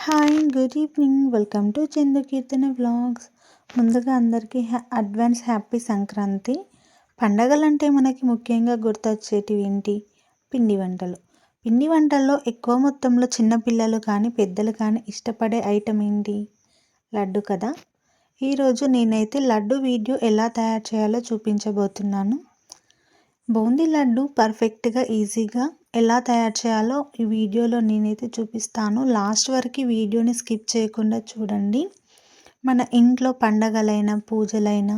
Hi good evening welcome to Chandu Keerthana vlogs. ముందుగా అందరికీ advance happy Sankranti. పండగలంటే మనకి ముఖ్యంగా గుర్తొచ్చేటివి ఏంటి? పిండి వంటలు. పిండి వంటల్లో ఎక్కువ మొత్తంలో చిన్నపిల్లలు కానీ పెద్దలు కానీ ఇష్టపడే ఐటెం ఏంటి? లడ్డు కదా. ఈరోజు నేనైతే లడ్డు వీడియో ఎలా తయారు చేయాలో చూపించబోతున్నాను. బూందీ లడ్డు పర్ఫెక్ట్గా ఈజీగా ఎలా తయారు చేయాలో ఈ వీడియోలో నేనైతే చూపిస్తాను. లాస్ట్ వరకు వీడియోని స్కిప్ చేయకుండా చూడండి. మన ఇంట్లో పండగలైనా పూజలైనా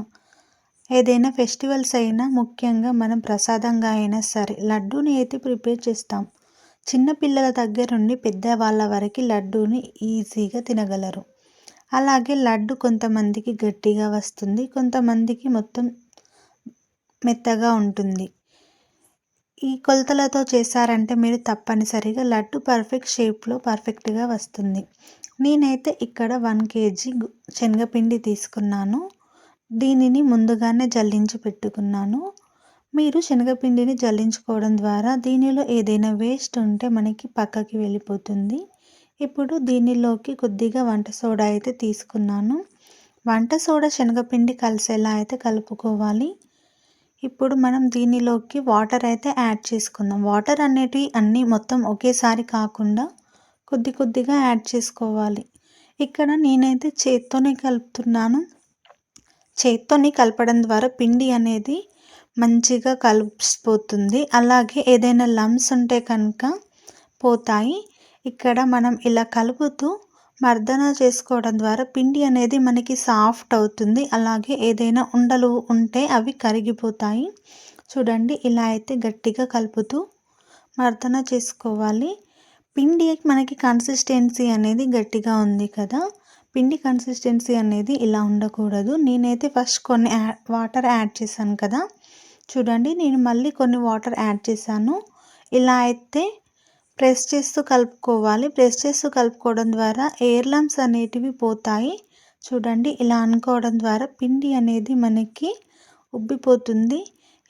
ఏదైనా ఫెస్టివల్స్ అయినా ముఖ్యంగా మనం ప్రసాదంగా అయినా సరే లడ్డూని అయితే ప్రిపేర్ చేస్తాం. చిన్నపిల్లల దగ్గర నుండి పెద్దవాళ్ళ వరకు లడ్డూని ఈజీగా తినగలరు. అలాగే లడ్డు కొంతమందికి గట్టిగా వస్తుంది, కొంతమందికి మొత్తం మెత్తగా ఉంటుంది. ఈ కొలతలతో చేశారంటే మీరు తప్పనిసరిగా లడ్డు పర్ఫెక్ట్ షేప్లో పర్ఫెక్ట్గా వస్తుంది. నేనైతే ఇక్కడ 1 kg శనగపిండి తీసుకున్నాను. దీనిని ముందుగానే జల్లించి పెట్టుకున్నాను. మీరు శనగపిండిని జల్లించుకోవడం ద్వారా దీనిలో ఏదైనా వేస్ట్ ఉంటే మనకి పక్కకి వెళ్ళిపోతుంది. ఇప్పుడు దీనిలోకి కొద్దిగా వంట సోడా అయితే తీసుకున్నాను. వంట సోడా శనగపిండి కలిసేలా అయితే కలుపుకోవాలి. ఇప్పుడు మనం దీనిలోకి వాటర్ అయితే యాడ్ చేసుకుందాం. వాటర్ అనేటివి అన్నీ మొత్తం ఒకేసారి కాకుండా కొద్ది కొద్దిగా యాడ్ చేసుకోవాలి. ఇక్కడ నేనైతే చేత్తోనే కలుపుతున్నాను. చేత్తోని కలపడం ద్వారా పిండి అనేది మంచిగా కలిసిపోతుంది. అలాగే ఏదైనా లంప్స్ ఉంటే కనుక పోతాయి. ఇక్కడ మనం ఇలా కలుపుతూ మర్దన చేసుకోవడం ద్వారా పిండి అనేది మనకి సాఫ్ట్ అవుతుంది. అలాగే ఏదైనా ఉండలు ఉంటే అవి కరిగిపోతాయి. చూడండి, ఇలా అయితే గట్టిగా కలుపుతూ మర్దన చేసుకోవాలి. పిండి మనకి కన్సిస్టెన్సీ అనేది గట్టిగా ఉంది కదా, పిండి కన్సిస్టెన్సీ అనేది ఇలా ఉండకూడదు. నేనైతే ఫస్ట్ కొన్ని వాటర్ యాడ్ చేశాను కదా, చూడండి నేను మళ్ళీ కొన్ని వాటర్ యాడ్ చేశాను. ఇలా అయితే ప్రెస్ చేస్తూ కలుపుకోవాలి. ప్రెస్ చేస్తూ కలుపుకోవడం ద్వారా ఎయిర్ లంప్స్ అనేటివి పోతాయి. చూడండి, ఇలా అనుకోవడం ద్వారా పిండి అనేది మనకి ఉబ్బిపోతుంది.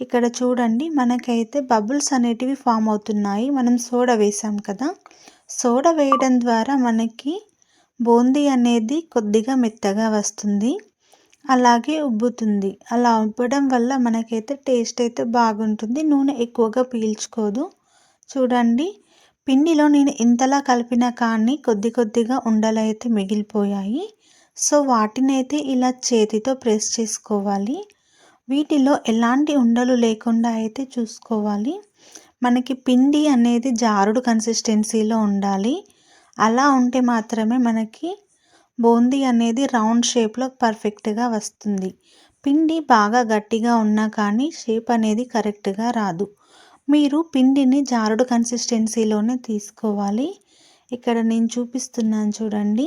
ఇక్కడ చూడండి, మనకైతే బబుల్స్ అనేటివి ఫామ్ అవుతున్నాయి. మనం సోడా వేసాం కదా, సోడా వేయడం ద్వారా మనకి బూందీ అనేది కొద్దిగా మెత్తగా వస్తుంది, అలాగే ఉబ్బుతుంది. అలా ఉబ్బడం వల్ల మనకైతే టేస్ట్ అయితే బాగుంటుంది. నూనె ఎక్కువగా పీల్చుకోదు. చూడండి, పిండిలో నేను ఇంతలా కలిపినా కానీ కొద్ది కొద్దిగా ఉండలు అయితే మిగిలిపోయాయి. సో వాటిని అయితే ఇలా చేతితో ప్రెస్ చేసుకోవాలి. వీటిలో ఎలాంటి ఉండలు లేకుండా అయితే చూసుకోవాలి. మనకి పిండి అనేది జారుడు కన్సిస్టెన్సీలో ఉండాలి. అలా ఉంటే మాత్రమే మనకి బూందీ అనేది రౌండ్ షేప్లో పర్ఫెక్ట్గా వస్తుంది. పిండి బాగా గట్టిగా ఉన్నా కానీ షేప్ అనేది కరెక్ట్గా రాదు. మీరు పిండిని జారుడు కన్సిస్టెన్సీలోనే తీసుకోవాలి. ఇక్కడ నేను చూపిస్తున్నాను చూడండి,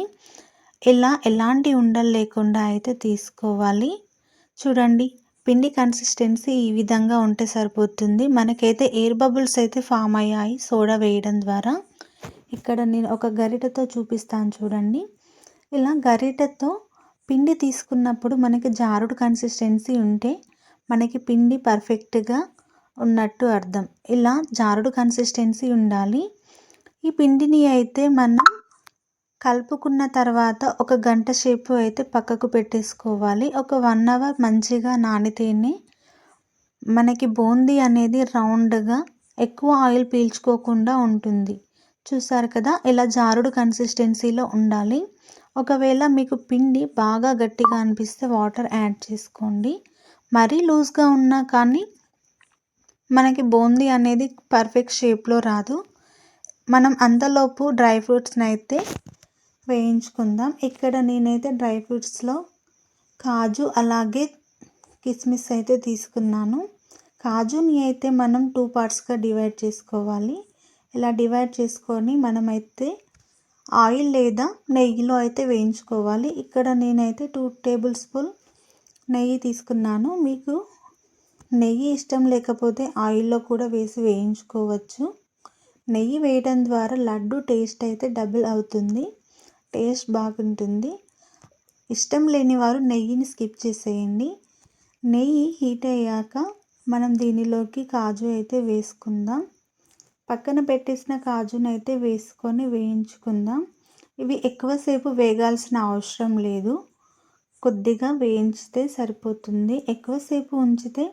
ఇలా ఎలాంటి ఉండలు లేకుండా అయితే తీసుకోవాలి. చూడండి, పిండి కన్సిస్టెన్సీ ఈ విధంగా ఉంటే సరిపోతుంది. మనకైతే ఎయిర్ బబుల్స్ అయితే ఫామ్ అయ్యాయి సోడా వేయడం ద్వారా. ఇక్కడ నేను ఒక గరిటెతో చూపిస్తాను చూడండి. ఇలా గరిటెతో పిండి తీసుకున్నప్పుడు మనకి జారుడు కన్సిస్టెన్సీ ఉంటే మనకి పిండి పర్ఫెక్ట్గా ఉన్నట్టు అర్థం. ఇలా జారుడు కన్సిస్టెన్సీ ఉండాలి. ఈ పిండిని అయితే మనం కలుపుకున్న తర్వాత ఒక గంట సేపు అయితే పక్కకు పెట్టేసుకోవాలి. ఒక 1 అవర్ మంచిగా నానితేనే మనకి బూందీ అనేది రౌండ్గా ఎక్కువ ఆయిల్ పీల్చుకోకుండా ఉంటుంది. చూసారు కదా, ఇలా జారుడు కన్సిస్టెన్సీలో ఉండాలి. ఒకవేళ మీకు పిండి బాగా గట్టిగా అనిపిస్తే వాటర్ యాడ్ చేసుకోండి. మరీ లూజ్గా ఉన్నా కానీ మనకి బూందీ అనేది పర్ఫెక్ట్ షేప్లో రాదు. మనం అంతలోపు డ్రై ఫ్రూట్స్ని అయితే వేయించుకుందాం. ఇక్కడ నేనైతే డ్రై ఫ్రూట్స్లో కాజు అలాగే కిస్మిస్ అయితే తీసుకున్నాను. కాజుని అయితే మనం 2 పార్ట్స్గా డివైడ్ చేసుకోవాలి. ఇలా డివైడ్ చేసుకొని మనమైతే ఆయిల్ లేదా నెయ్యిలో అయితే వేయించుకోవాలి. ఇక్కడ నేనైతే 2 టేబుల్ స్పూన్ నెయ్యి తీసుకున్నాను. మీకు నెయ్యి ఇష్టం లేకపోతే ఆయిల్లో కూడా వేసి వేయించుకోవచ్చు. నెయ్యి వేయడం ద్వారా లడ్డు టేస్ట్ అయితే డబుల్ అవుతుంది, టేస్ట్ బాగుంటుంది. ఇష్టం లేని వారు నెయ్యిని స్కిప్ చేసేయండి. నెయ్యి హీట్ అయ్యాక మనం దీనిలోకి కాజు అయితే వేసుకుందాం. పక్కన పెట్టేసిన కాజును అయితే వేసుకొని వేయించుకుందాం. ఇవి ఎక్కువసేపు వేగాల్సిన అవసరం లేదు. కొద్దిగా వేయించితే సరిపోతుంది. ఎక్కువసేపు ఉంచితే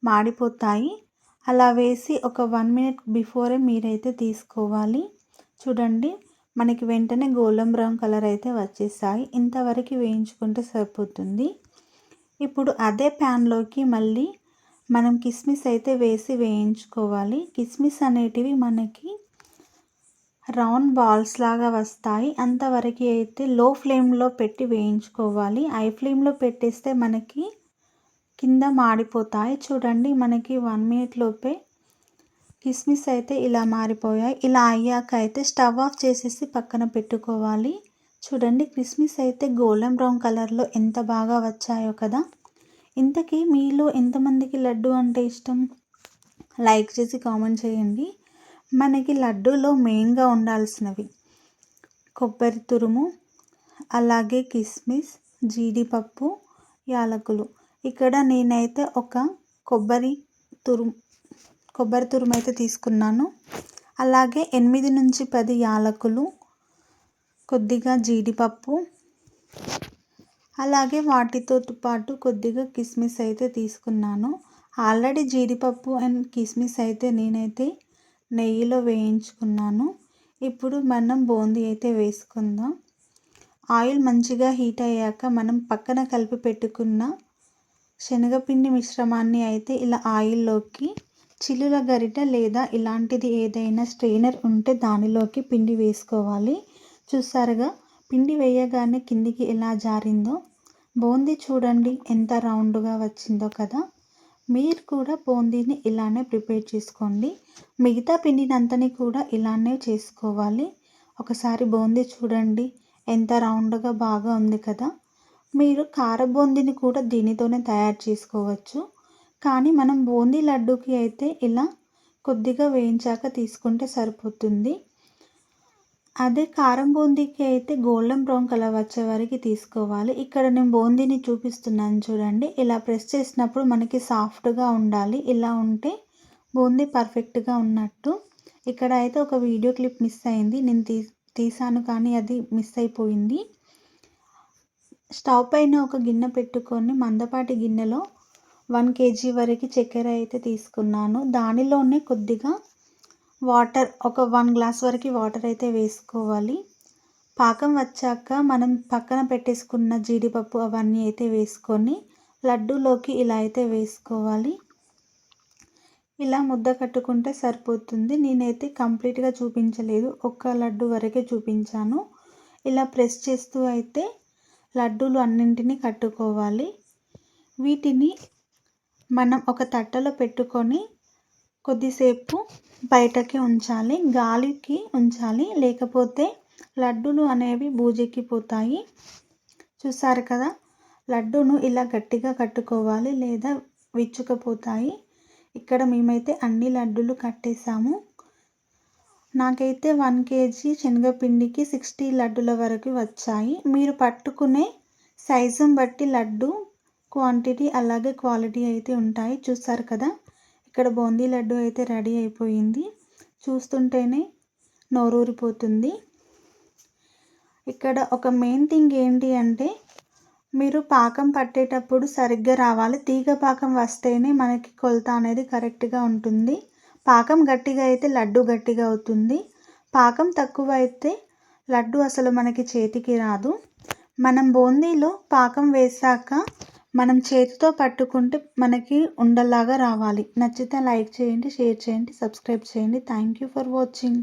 మాడిపోతాయి. అలా వేసి ఒక 1 మినిట్ బిఫోరే మీరైతే తీసుకోవాలి. చూడండి, మనకి వెంటనే గోల్డెన్ బ్రౌన్ కలర్ అయితే వచ్చేసాయి. ఇంతవరకు వేయించుకుంటే సరిపోతుంది. ఇప్పుడు అదే ప్యాన్లోకి మళ్ళీ మనం కిస్మిస్ అయితే వేసి వేయించుకోవాలి. కిస్మిస్ అనేటివి మనకి రౌండ్ బాల్స్ లాగా వస్తాయి. అంతవరకు అయితే లో ఫ్లేమ్లో పెట్టి వేయించుకోవాలి. హై ఫ్లేమ్లో పెట్టేస్తే మనకి కింద మాడిపోతాయి. చూడండి, మనకి 1 మినిట్ లోపే కిస్మిస్ అయితే ఇలా మారిపోయాయి. ఇలా అయ్యాక అయితే స్టవ్ ఆఫ్ చేసేసి పక్కన పెట్టుకోవాలి. చూడండి, కిస్మిస్ అయితే గోల్డెన్ బ్రౌన్ కలర్లో ఎంత బాగా వచ్చాయో కదా. ఇంతకీ మీలో ఎంతమందికి లడ్డు అంటే ఇష్టం? లైక్ చేసి కామెంట్ చేయండి. మనకి లడ్డూలో మెయిన్గా ఉండాల్సినవి కొబ్బరి తురుము, అలాగే కిస్మిస్, జీడిపప్పు, యాలకులు. ఇక్కడ నేనైతే ఒక కొబ్బరి తురుము అయితే తీసుకున్నాను. అలాగే 8 నుంచి 10 యాలకులు, కొద్దిగా జీడిపప్పు, అలాగే వాటితో పాటు కొద్దిగా కిస్మిస్ అయితే తీసుకున్నాను. ఆల్రెడీ జీడిపప్పు అండ్ కిస్మిస్ అయితే నేనైతే నెయ్యిలో వేయించుకున్నాను. ఇప్పుడు మనం బూందీ అయితే వేసుకుందాం. ఆయిల్ మంచిగా హీట్ అయ్యాక మనం పక్కన కలిపి పెట్టుకున్న శనగపిండి మిశ్రమాన్ని అయితే ఇలా ఆయిల్లోకి చిల్లుల గరిట లేదా ఇలాంటిది ఏదైనా స్ట్రెయినర్ ఉంటే దానిలోకి పిండి వేసుకోవాలి. చూసారుగా, పిండి వేయగానే కిందికి ఎలా జారిందో. బూందీ చూడండి ఎంత రౌండ్గా వచ్చిందో కదా. మీరు కూడా బూందీని ఇలానే ప్రిపేర్ చేసుకోండి. మిగతా పిండినంతని కూడా ఇలానే చేసుకోవాలి. ఒకసారి బూందీ చూడండి ఎంత రౌండ్గా బాగా ఉంది కదా. మీరు కార బూందీని కూడా దీనితోనే తయారు చేసుకోవచ్చు. కానీ మనం బూందీ లడ్డూకి అయితే ఇలా కొద్దిగా వేయించాక తీసుకుంటే సరిపోతుంది. అదే కారం బూందీకి అయితే గోల్డెన్ బ్రౌన్ కలర్ వచ్చే వరకు తీసుకోవాలి. ఇక్కడ నేను బూందీని చూపిస్తున్నాను చూడండి. ఇలా ప్రెస్ చేసినప్పుడు మనకి సాఫ్ట్గా ఉండాలి. ఇలా ఉంటే బూందీ పర్ఫెక్ట్గా ఉన్నట్టు. ఇక్కడ అయితే ఒక వీడియో క్లిప్ మిస్ అయింది. నేను తీసాను కానీ అది మిస్ అయిపోయింది. స్టవ్ పైన ఒక గిన్నె పెట్టుకొని మందపాటి గిన్నెలో 1 kg వరకు చక్కెర అయితే తీసుకున్నాను. దానిలోనే కొద్దిగా వాటర్, ఒక 1 గ్లాస్ వరకు వాటర్ అయితే వేసుకోవాలి. పాకం వచ్చాక మనం పక్కన పెట్టేసుకున్న జీడిపప్పు అవన్నీ అయితే వేసుకొని లడ్డూలోకి ఇలా అయితే వేసుకోవాలి. ఇలా ముద్ద కట్టుకుంటే సరిపోతుంది. నేనైతే కంప్లీట్గా చూపించలేదు, ఒక్క లడ్డు వరకే చూపించాను. ఇలా ప్రెస్ చేస్తూ అయితే లడ్డూలు అన్నింటినీ కట్టుకోవాలి. వీటిని మనం ఒక తట్టలో పెట్టుకొని కొద్దిసేపు బయటకి ఉంచాలి, గాలికి ఉంచాలి. లేకపోతే లడ్డూలు అనేవి బూజెక్కిపోతాయి. చూసారు కదా, లడ్డూను ఇలా గట్టిగా కట్టుకోవాలి లేదా విచ్చుకపోతాయి. ఇక్కడ మేమైతే అన్ని లడ్డూలు కట్టేసాము. నాకైతే 1 kg శనగపిండికి 60 లడ్డుల వరకు వచ్చాయి. మీరు పట్టుకునే సైజుని బట్టి లడ్డు క్వాంటిటీ అలాగే క్వాలిటీ అయితే ఉంటాయి. చూసారు కదా, ఇక్కడ బూందీ లడ్డు అయితే రెడీ అయిపోయింది. చూస్తుంటేనే నోరూరిపోతుంది. ఇక్కడ ఒక మెయిన్ థింగ్ ఏంటి అంటే మీరు పాకం పట్టేటప్పుడు సరిగ్గా రావాలి. తీగ పాకం వస్తేనే మనకి కొలత అనేది కరెక్ట్గా ఉంటుంది. పాకం గట్టిగా అయితే లడ్డు గట్టిగా అవుతుంది. పాకం తక్కువ అయితే లడ్డు అసలు మనకి చేతికి రాదు. మనం బూందీలో పాకం వేసాక మనం చేతితో పట్టుకుంటే మనకి ఉండలాగా రావాలి. నచ్చితే లైక్ చేయండి, షేర్ చేయండి, సబ్స్క్రైబ్ చేయండి. Thank you for watching.